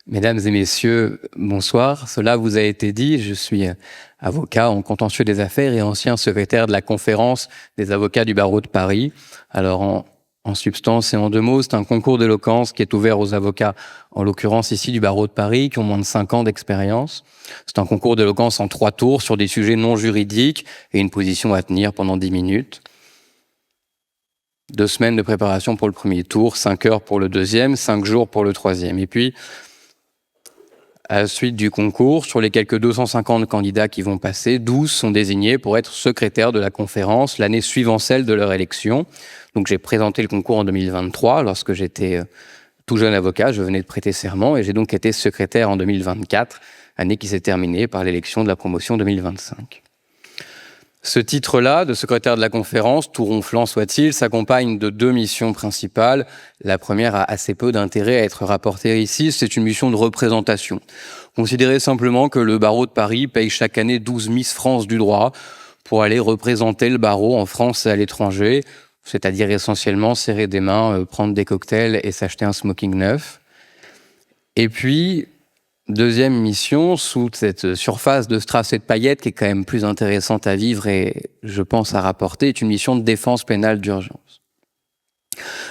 Mesdames et messieurs, bonsoir. Cela vous a été dit, je suis avocat en contentieux des affaires et ancien secrétaire de la conférence des avocats du barreau de Paris. Alors en substance et en deux mots, c'est un concours d'éloquence qui est ouvert aux avocats, en l'occurrence ici du barreau de Paris, qui ont moins de 5 ans d'expérience. C'est un concours d'éloquence en 3 tours sur des sujets non juridiques et une position à tenir pendant 10 minutes. 2 semaines de préparation pour le premier tour, 5 heures pour le deuxième, 5 jours pour le troisième. Et puis, à la suite du concours, sur les quelques 250 candidats qui vont passer, 12 sont désignés pour être secrétaires de la conférence l'année suivant celle de leur élection. Donc j'ai présenté le concours en 2023, lorsque j'étais tout jeune avocat, je venais de prêter serment, et j'ai donc été secrétaire en 2024, année qui s'est terminée par l'élection de la promotion 2025. Ce titre-là, de secrétaire de la conférence, tout ronflant soit-il, s'accompagne de 2 missions principales. La première a assez peu d'intérêt à être rapportée ici, c'est une mission de représentation. Considérez simplement que le barreau de Paris paye chaque année 12 Miss France du droit pour aller représenter le barreau en France et à l'étranger, c'est-à-dire essentiellement serrer des mains, prendre des cocktails et s'acheter un smoking neuf. Et puis, deuxième mission, sous cette surface de strass et de paillettes qui est quand même plus intéressante à vivre et, je pense, à rapporter, est une mission de défense pénale d'urgence.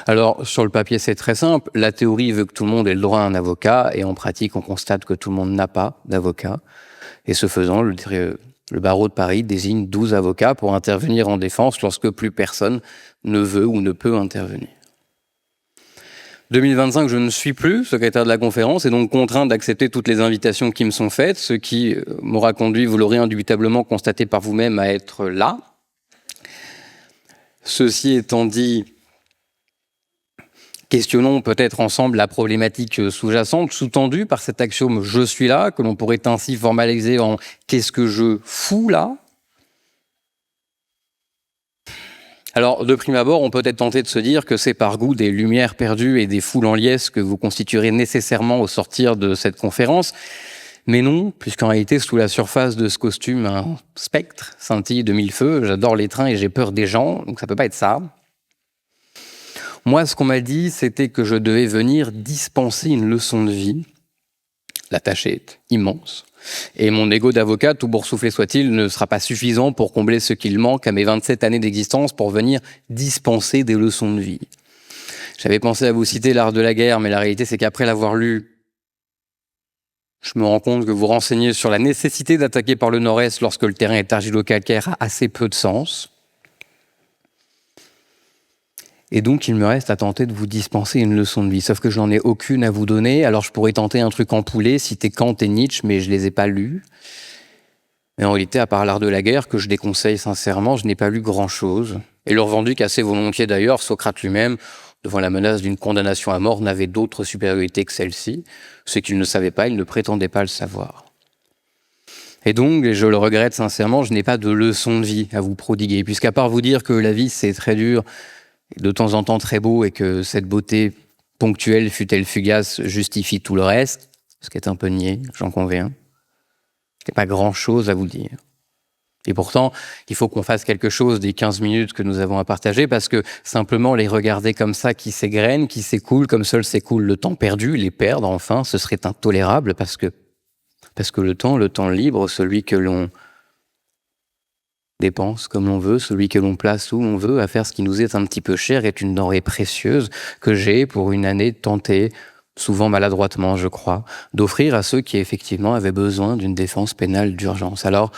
Alors, sur le papier, c'est très simple. La théorie veut que tout le monde ait le droit à un avocat et en pratique, on constate que tout le monde n'a pas d'avocat. Et ce faisant, le barreau de Paris désigne 12 avocats pour intervenir en défense lorsque plus personne ne veut ou ne peut intervenir. 2025, je ne suis plus secrétaire de la conférence et donc contraint d'accepter toutes les invitations qui me sont faites, ce qui m'aura conduit, vous l'aurez indubitablement constaté par vous-même, à être là. Ceci étant dit, questionnons peut-être ensemble la problématique sous-jacente, sous-tendue par cet axiome « je suis là », que l'on pourrait ainsi formaliser en « qu'est-ce que je fous là ?» Alors, de prime abord, on peut être tenté de se dire que c'est par goût des lumières perdues et des foules en liesse que vous constituerez nécessairement au sortir de cette conférence. Mais non, puisqu'en réalité, sous la surface de ce costume, un spectre scintille de 1000 feux. J'adore les trains et j'ai peur des gens, donc ça peut pas être ça. Moi, ce qu'on m'a dit, c'était que je devais venir dispenser une leçon de vie. La tâche est immense. Et mon ego d'avocat, tout boursouflé soit-il, ne sera pas suffisant pour combler ce qu'il manque à mes 27 années d'existence pour venir dispenser des leçons de vie. J'avais pensé à vous citer L'Art de la guerre, mais la réalité, c'est qu'après l'avoir lu, je me rends compte que vous renseignez sur la nécessité d'attaquer par le nord-est lorsque le terrain est argilo-calcaire a assez peu de sens. Et donc, il me reste à tenter de vous dispenser une leçon de vie. Sauf que je n'en ai aucune à vous donner. Alors, je pourrais tenter un truc en poulet, citer Kant et Nietzsche, mais je ne les ai pas lus. Mais en réalité, à part L'Art de la guerre, que je déconseille sincèrement, je n'ai pas lu grand-chose. Et le revendique assez volontiers d'ailleurs, Socrate lui-même, devant la menace d'une condamnation à mort, n'avait d'autre supériorité que celle-ci. Ce qu'il ne savait pas, il ne prétendait pas le savoir. Et donc, et je le regrette sincèrement, je n'ai pas de leçon de vie à vous prodiguer, puisqu'à part vous dire que la vie, c'est très dur, de temps en temps très beau, et que cette beauté ponctuelle, fût-elle fugace, justifie tout le reste, ce qui est un peu niais, j'en conviens. Il n'y a pas grand-chose à vous dire. Et pourtant, il faut qu'on fasse quelque chose des 15 minutes que nous avons à partager, parce que simplement les regarder comme ça, qui s'égrènent, qui s'écoulent, comme seul s'écoule le temps perdu, les perdre enfin, ce serait intolérable, parce que le temps libre, celui que l'on dépense comme l'on veut, celui que l'on place où on veut, à faire ce qui nous est un petit peu cher, est une denrée précieuse que j'ai, pour une année, tenté, souvent maladroitement, je crois, d'offrir à ceux qui effectivement avaient besoin d'une défense pénale d'urgence. Alors,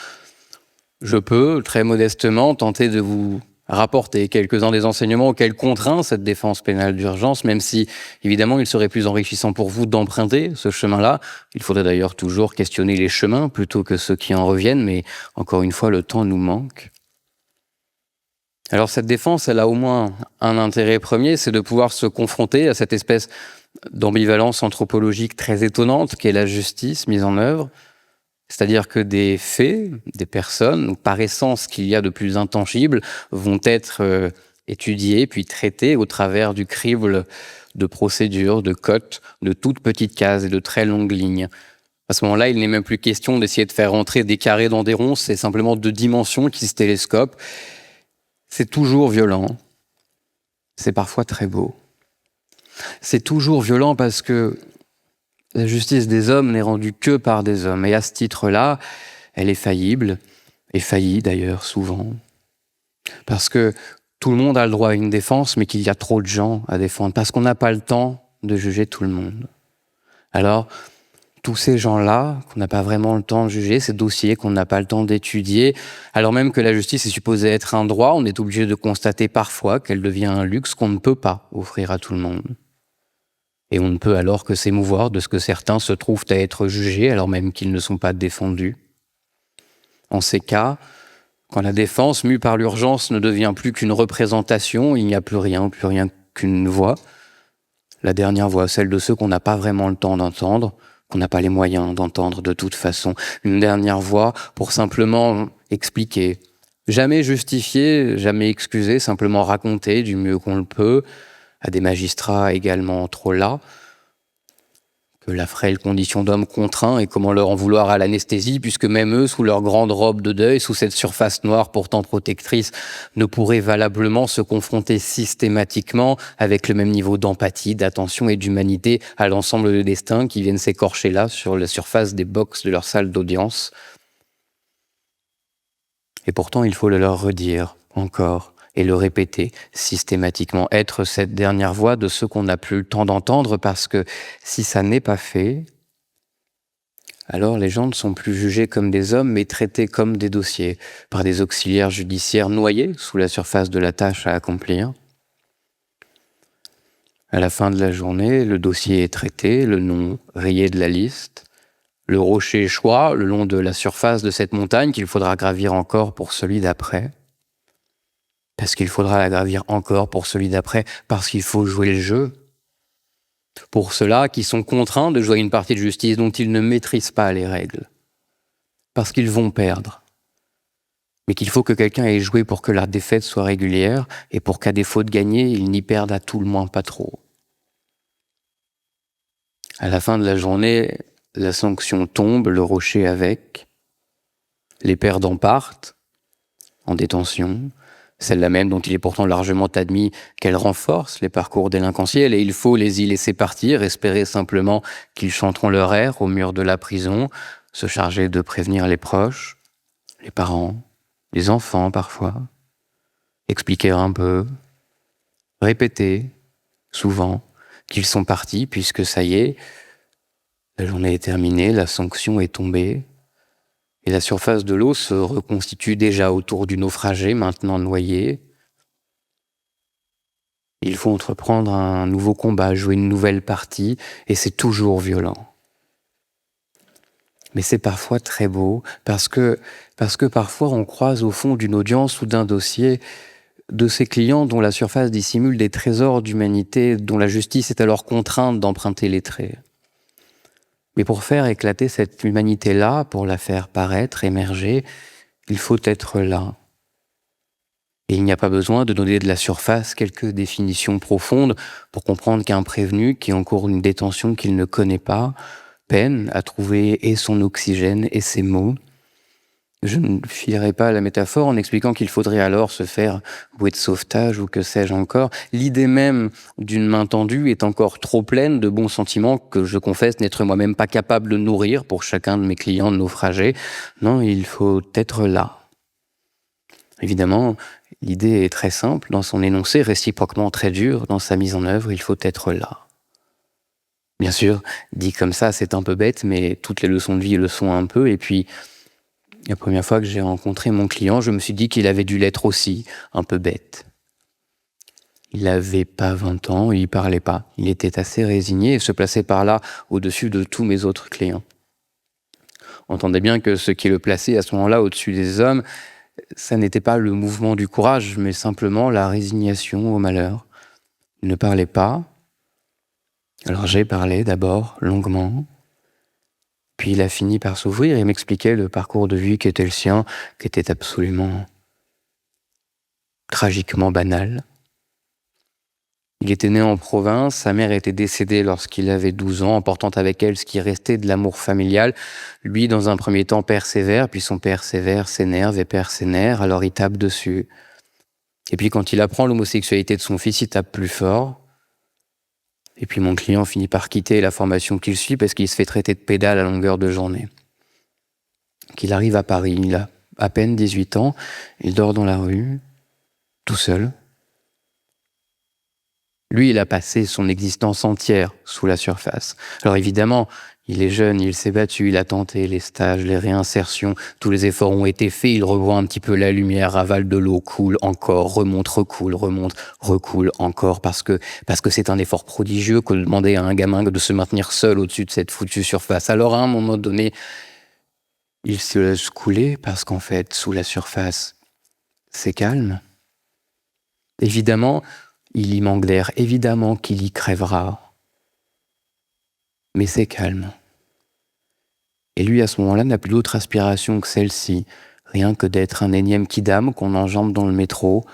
je peux, très modestement, tenter de vous rapporter quelques-uns des enseignements auxquels contraint cette défense pénale d'urgence, même si, évidemment, il serait plus enrichissant pour vous d'emprunter ce chemin-là. Il faudrait d'ailleurs toujours questionner les chemins plutôt que ceux qui en reviennent, mais encore une fois, le temps nous manque. Alors cette défense, elle a au moins un intérêt premier, c'est de pouvoir se confronter à cette espèce d'ambivalence anthropologique très étonnante qu'est la justice mise en œuvre. C'est-à-dire que des faits, des personnes, donc par essence qu'il y a de plus intangible, vont être étudiés puis traités au travers du crible de procédures, de cotes, de toutes petites cases et de très longues lignes. À ce moment-là, il n'est même plus question d'essayer de faire rentrer des carrés dans des ronds, c'est simplement 2 dimensions qui se télescopent. C'est toujours violent, c'est parfois très beau. C'est toujours violent parce que La justice des hommes n'est rendue que par des hommes. Et à ce titre-là, elle est faillible, et faillit d'ailleurs souvent. Parce que tout le monde a le droit à une défense, mais qu'il y a trop de gens à défendre. Parce qu'on n'a pas le temps de juger tout le monde. Alors, tous ces gens-là, qu'on n'a pas vraiment le temps de juger, ces dossiers qu'on n'a pas le temps d'étudier, alors même que la justice est supposée être un droit, on est obligé de constater parfois qu'elle devient un luxe qu'on ne peut pas offrir à tout le monde. Et on ne peut alors que s'émouvoir de ce que certains se trouvent à être jugés alors même qu'ils ne sont pas défendus. En ces cas, quand la défense, mue par l'urgence, ne devient plus qu'une représentation, il n'y a plus rien qu'une voix. La dernière voix, celle de ceux qu'on n'a pas vraiment le temps d'entendre, qu'on n'a pas les moyens d'entendre de toute façon. Une dernière voix pour simplement expliquer. Jamais justifier, jamais excuser, simplement raconter du mieux qu'on le peut, à des magistrats également trop las, que la frêle condition d'homme contraint et comment leur en vouloir à l'anesthésie, puisque même eux, sous leur grande robe de deuil, sous cette surface noire pourtant protectrice, ne pourraient valablement se confronter systématiquement avec le même niveau d'empathie, d'attention et d'humanité à l'ensemble de destins qui viennent s'écorcher là sur la surface des box de leur salle d'audience. Et pourtant, il faut le leur redire encore et le répéter systématiquement, être cette dernière voix de ceux qu'on n'a plus le temps d'entendre, parce que si ça n'est pas fait, alors les gens ne sont plus jugés comme des hommes, mais traités comme des dossiers, par des auxiliaires judiciaires noyés sous la surface de la tâche à accomplir. À la fin de la journée, le dossier est traité, le nom rayé de la liste, le rocher échoit le long de la surface de cette montagne qu'il faudra gravir encore pour celui d'après. Parce qu'il faudra la gravir encore pour celui d'après, parce qu'il faut jouer le jeu. Pour ceux-là qui sont contraints de jouer une partie de justice dont ils ne maîtrisent pas les règles. Parce qu'ils vont perdre. Mais qu'il faut que quelqu'un ait joué pour que la défaite soit régulière et pour qu'à défaut de gagner, ils n'y perdent à tout le moins pas trop. À la fin de la journée, la sanction tombe, le rocher avec. Les perdants partent en détention. Celle-là même dont il est pourtant largement admis qu'elle renforce les parcours délinquentiels, et il faut les y laisser partir, espérer simplement qu'ils chanteront leur air au mur de la prison, se charger de prévenir les proches, les parents, les enfants parfois, expliquer un peu, répéter souvent qu'ils sont partis puisque ça y est, la journée est terminée, la sanction est tombée, et la surface de l'eau se reconstitue déjà autour du naufragé, maintenant noyé. Il faut entreprendre un nouveau combat, jouer une nouvelle partie, et c'est toujours violent. Mais c'est parfois très beau, parce que parfois on croise au fond d'une audience ou d'un dossier de ces clients dont la surface dissimule des trésors d'humanité, dont la justice est alors contrainte d'emprunter les traits. Mais pour faire éclater cette humanité-là, pour la faire paraître, émerger, il faut être là. Et il n'y a pas besoin de donner de la surface quelques définitions profondes pour comprendre qu'un prévenu qui encourt une détention qu'il ne connaît pas peine à trouver et son oxygène et ses mots. Je ne filerai pas la métaphore en expliquant qu'il faudrait alors se faire bouée de sauvetage ou que sais-je encore. L'idée même d'une main tendue est encore trop pleine de bons sentiments que je confesse n'être moi-même pas capable de nourrir pour chacun de mes clients naufragés. Non, il faut être là. Évidemment, l'idée est très simple dans son énoncé, réciproquement très dur dans sa mise en œuvre, il faut être là. Bien sûr, dit comme ça, c'est un peu bête, mais toutes les leçons de vie le sont un peu, et puis la première fois que j'ai rencontré mon client, je me suis dit qu'il avait dû l'être aussi, un peu bête. Il n'avait pas 20 ans, il parlait pas. Il était assez résigné et se plaçait par là au-dessus de tous mes autres clients. Entendez bien que ce qui le plaçait à ce moment-là au-dessus des hommes, ça n'était pas le mouvement du courage, mais simplement la résignation au malheur. Il ne parlait pas. Alors j'ai parlé d'abord, longuement. Puis il a fini par s'ouvrir et m'expliquer le parcours de vie qui était le sien, qui était absolument tragiquement banal. Il était né en province, sa mère était décédée lorsqu'il avait 12 ans, emportant avec elle ce qui restait de l'amour familial. Lui, dans un premier temps, persévère, puis son père sévère s'énerve et perd ses nerfs, alors il tape dessus. Et puis quand il apprend l'homosexualité de son fils, il tape plus fort. Et puis mon client finit par quitter la formation qu'il suit parce qu'il se fait traiter de pédale à longueur de journée. Qu'il arrive à Paris, il a à peine 18 ans, il dort dans la rue, tout seul. Lui, il a passé son existence entière sous la surface. Alors évidemment, il est jeune, il s'est battu, il a tenté les stages, les réinsertions, tous les efforts ont été faits, il revoit un petit peu la lumière, avale de l'eau, coule encore, remonte, recoule, remonte, recoule encore, parce que c'est un effort prodigieux que de demander à un gamin de se maintenir seul au-dessus de cette foutue surface. Alors à un moment donné, il se laisse couler parce qu'en fait, sous la surface, c'est calme. Évidemment, il y manque d'air, évidemment qu'il y crèvera. Mais c'est calme. Et lui, à ce moment-là, n'a plus d'autre aspiration que celle-ci, rien que d'être un énième kidam qu'on enjambe dans le métro,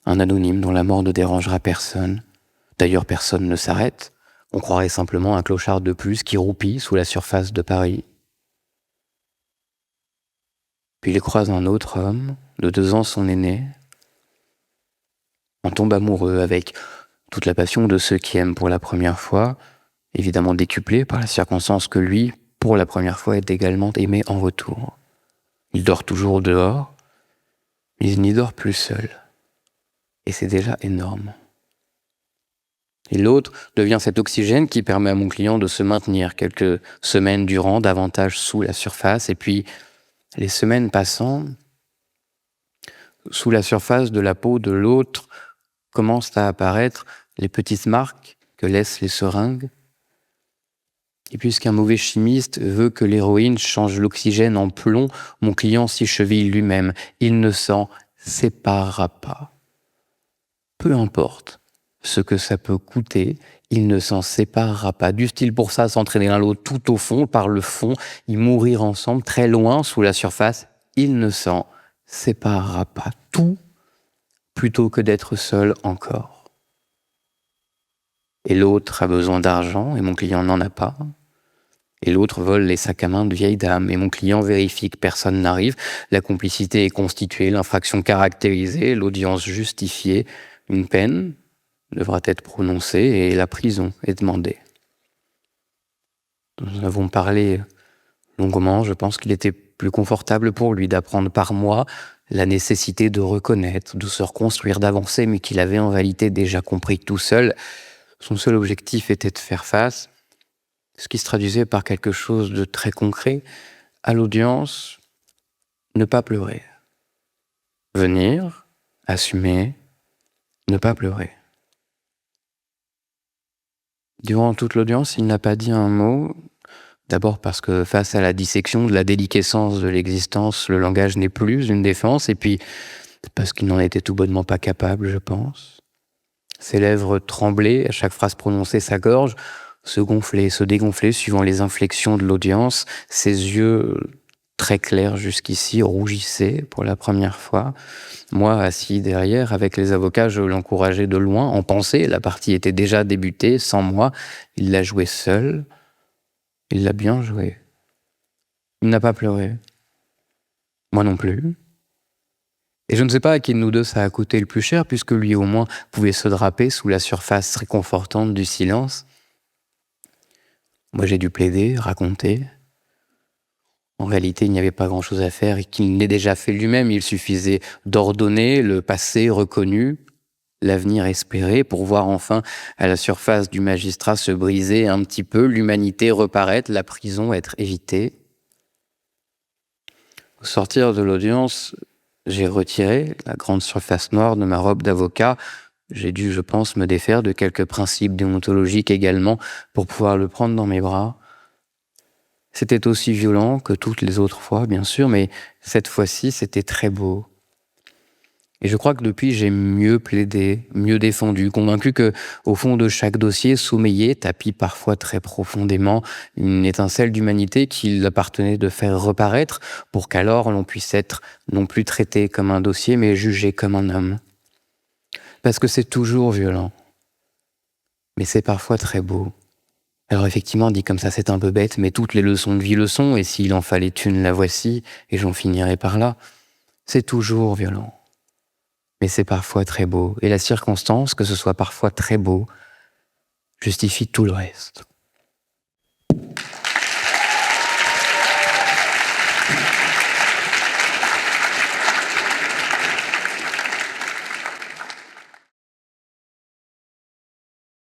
un anonyme dont la mort ne dérangera personne. D'ailleurs, personne ne s'arrête. On croirait simplement un clochard de plus qui roupille sous la surface de Paris. Puis il croise un autre homme, de 2 ans son aîné, en tombe amoureux avec toute la passion de ceux qui aiment pour la première fois, évidemment décuplée par la circonstance que lui, pour la première fois, est également aimé en retour. Il dort toujours dehors, mais il n'y dort plus seul. Et c'est déjà énorme. Et l'autre devient cet oxygène qui permet à mon client de se maintenir quelques semaines durant, davantage sous la surface. Et puis, les semaines passant, sous la surface de la peau de l'autre, commencent à apparaître les petites marques que laissent les seringues. Et puisqu'un mauvais chimiste veut que l'héroïne change l'oxygène en plomb, mon client s'y cheville lui-même. Il ne s'en séparera pas. Peu importe ce que ça peut coûter, il ne s'en séparera pas. Du style pour ça, s'entraîner l'un l'autre tout au fond, par le fond, y mourir ensemble, très loin, sous la surface, il ne s'en séparera pas. Tout plutôt que d'être seul encore. Et l'autre a besoin d'argent et mon client n'en a pas. Et l'autre vole les sacs à main de vieilles dames et mon client vérifie que personne n'arrive. La complicité est constituée, l'infraction caractérisée, l'audience justifiée. Une peine devra être prononcée et la prison est demandée. Nous avons parlé longuement, je pense qu'il était plus confortable pour lui d'apprendre par moi la nécessité de reconnaître, de se reconstruire, d'avancer, mais qu'il avait en réalité déjà compris tout seul. Son seul objectif était de faire face, ce qui se traduisait par quelque chose de très concret. À l'audience, ne pas pleurer. Venir, assumer, ne pas pleurer. Durant toute l'audience, il n'a pas dit un mot. D'abord parce que face à la dissection de la déliquescence de l'existence, le langage n'est plus une défense, et puis parce qu'il n'en était tout bonnement pas capable, je pense. Ses lèvres tremblaient, à chaque phrase prononcée, sa gorge se gonflait, se dégonflait suivant les inflexions de l'audience. Ses yeux, très clairs jusqu'ici, rougissaient pour la première fois. Moi, assis derrière, avec les avocats, je l'encourageais de loin, en pensée. La partie était déjà débutée, sans moi. Il l'a jouée seul. Il l'a bien joué. Il n'a pas pleuré. Moi non plus. Et je ne sais pas à qui de nous deux ça a coûté le plus cher, puisque lui au moins pouvait se draper sous la surface réconfortante du silence. Moi j'ai dû plaider, raconter. En réalité, il n'y avait pas grand-chose à faire et qu'il l'ait déjà fait lui-même. Il suffisait d'ordonner le passé reconnu, l'avenir espéré, pour voir enfin à la surface du magistrat se briser un petit peu, l'humanité reparaître, la prison être évitée. Au sortir de l'audience, j'ai retiré la grande surface noire de ma robe d'avocat. J'ai dû, je pense, me défaire de quelques principes déontologiques également pour pouvoir le prendre dans mes bras. C'était aussi violent que toutes les autres fois, bien sûr, mais cette fois-ci, c'était très beau. Et je crois que depuis, j'ai mieux plaidé, mieux défendu, convaincu que, au fond de chaque dossier, sommeillait, tapi parfois très profondément, une étincelle d'humanité qu'il appartenait de faire reparaître pour qu'alors l'on puisse être non plus traité comme un dossier, mais jugé comme un homme. Parce que c'est toujours violent, mais c'est parfois très beau. Alors effectivement, dit comme ça, c'est un peu bête, mais toutes les leçons de vie le sont, et s'il en fallait une, la voici, et j'en finirai par là. C'est toujours violent. Mais c'est parfois très beau. Et la circonstance, que ce soit parfois très beau, justifie tout le reste.